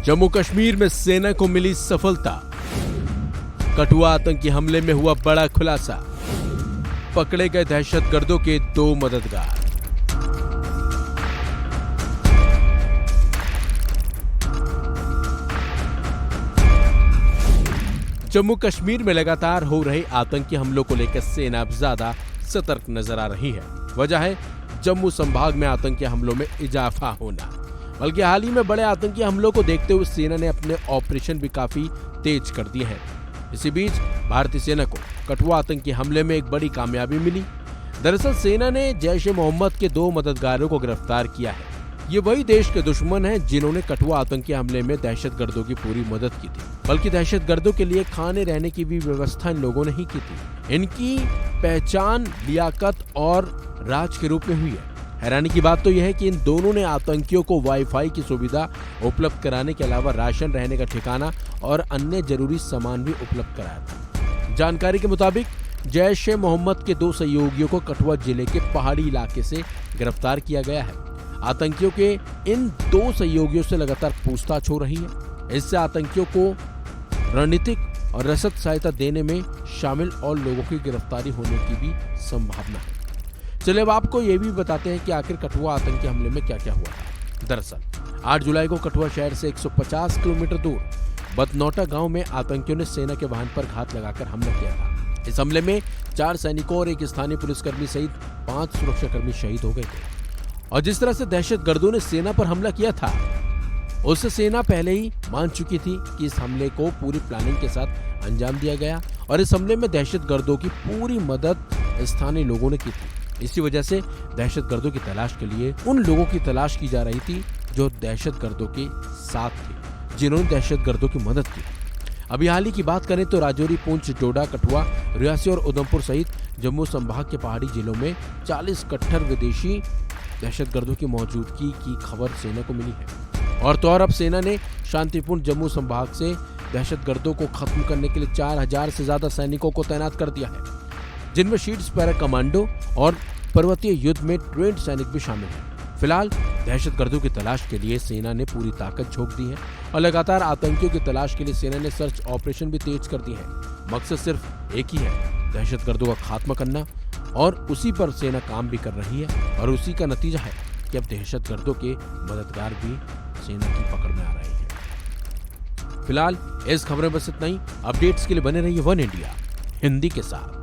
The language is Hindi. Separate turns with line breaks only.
जम्मू कश्मीर में सेना को मिली सफलता। कठुआ आतंकी हमले में हुआ बड़ा खुलासा। पकड़े गए दहशतगर्दों के 2 मददगार। जम्मू कश्मीर में लगातार हो रहे आतंकी हमलों को लेकर सेना अब ज्यादा सतर्क नजर आ रही है। वजह है जम्मू संभाग में आतंकी हमलों में इजाफा होना। बल्कि हाल ही में बड़े आतंकी हमलों को देखते हुए सेना ने अपने ऑपरेशन भी काफी तेज कर दिए हैं। इसी बीच भारतीय सेना को कठुआ आतंकी हमले में एक बड़ी कामयाबी मिली। दरअसल सेना ने जैश-ए-मोहम्मद के 2 मददगारों को गिरफ्तार किया है। ये वही देश के दुश्मन हैं जिन्होंने कठुआ आतंकी हमले में दहशतगर्दों की पूरी मदद की थी। बल्कि दहशतगर्दों के लिए खाने रहने की भी व्यवस्था इन लोगों ने ही की थी। इनकी पहचान लियाकत और राज के रूप में हुई है। हैरानी की बात तो यह है कि इन दोनों ने आतंकियों को वाईफाई की सुविधा उपलब्ध कराने के अलावा राशन, रहने का ठिकाना और अन्य जरूरी सामान भी उपलब्ध कराया था। जानकारी के मुताबिक जैश-ए-मोहम्मद के 2 सहयोगियों को कठुआ जिले के पहाड़ी इलाके से गिरफ्तार किया गया है। आतंकियों के इन 2 सहयोगियों से लगातार पूछताछ हो रही है। इससे आतंकियों को रणनीतिक और रसद सहायता देने में शामिल और लोगों की गिरफ्तारी होने की भी संभावना है। चलिए अब आपको ये भी बताते हैं कि आखिर कठुआ आतंकी हमले में क्या क्या हुआ था। दरअसल 8 जुलाई को कठुआ शहर से 150 किलोमीटर दूर बदनौटा गांव में आतंकियों ने सेना के वाहन पर घात लगाकर हमला किया था। इस हमले में 4 सैनिकों और एक स्थानीय पुलिसकर्मी सहित 5 सुरक्षाकर्मी शहीद हो गए थे। और जिस तरह से दहशतगर्दों ने सेना पर हमला किया था, उससे सेना पहले ही मान चुकी थी कि इस हमले को पूरी प्लानिंग के साथ अंजाम दिया गया और इस हमले में दहशतगर्दों की पूरी मदद स्थानीय लोगों ने की थी। इसी वजह से दहशतगर्दों की तलाश के लिए उन लोगों की तलाश की जा रही थी जो दहशतगर्दों के साथ थे, जिन्होंने दहशतगर्दों की मदद की। अभी हाल ही की बात करें तो राजौरी, पुंछ, डोडा, कठुआ, रियासी और उधमपुर सहित जम्मू संभाग के पहाड़ी जिलों में 40 कट्टर विदेशी दहशतगर्दों की मौजूदगी की खबर सेना को मिली है। और तो और अब सेना ने शांतिपूर्ण जम्मू संभाग से दहशतगर्दों को खत्म करने के लिए 4000 से ज्यादा सैनिकों को तैनात कर दिया है, जिनमें शीट्स पैरा कमांडो और पर्वतीय युद्ध में ट्रेंड सैनिक भी शामिल हैं। फिलहाल दहशतगर्दों की तलाश के लिए सेना ने पूरी ताकत झोंक दी है और लगातार आतंकियों की तलाश के लिए सेना ने सर्च ऑपरेशन भी तेज कर दिए हैं। मकसद सिर्फ एक ही है, दहशतगर्दों का खात्मा करना, और उसी पर सेना काम भी कर रही है और उसी का नतीजा है कि अब दहशतगर्दों के मददगार भी सेना की पकड़ में आ रहे हैं। फिलहाल इस खबर में बस इतना ही। अपडेट्स के लिए बने रहिए वन इंडिया हिंदी के साथ।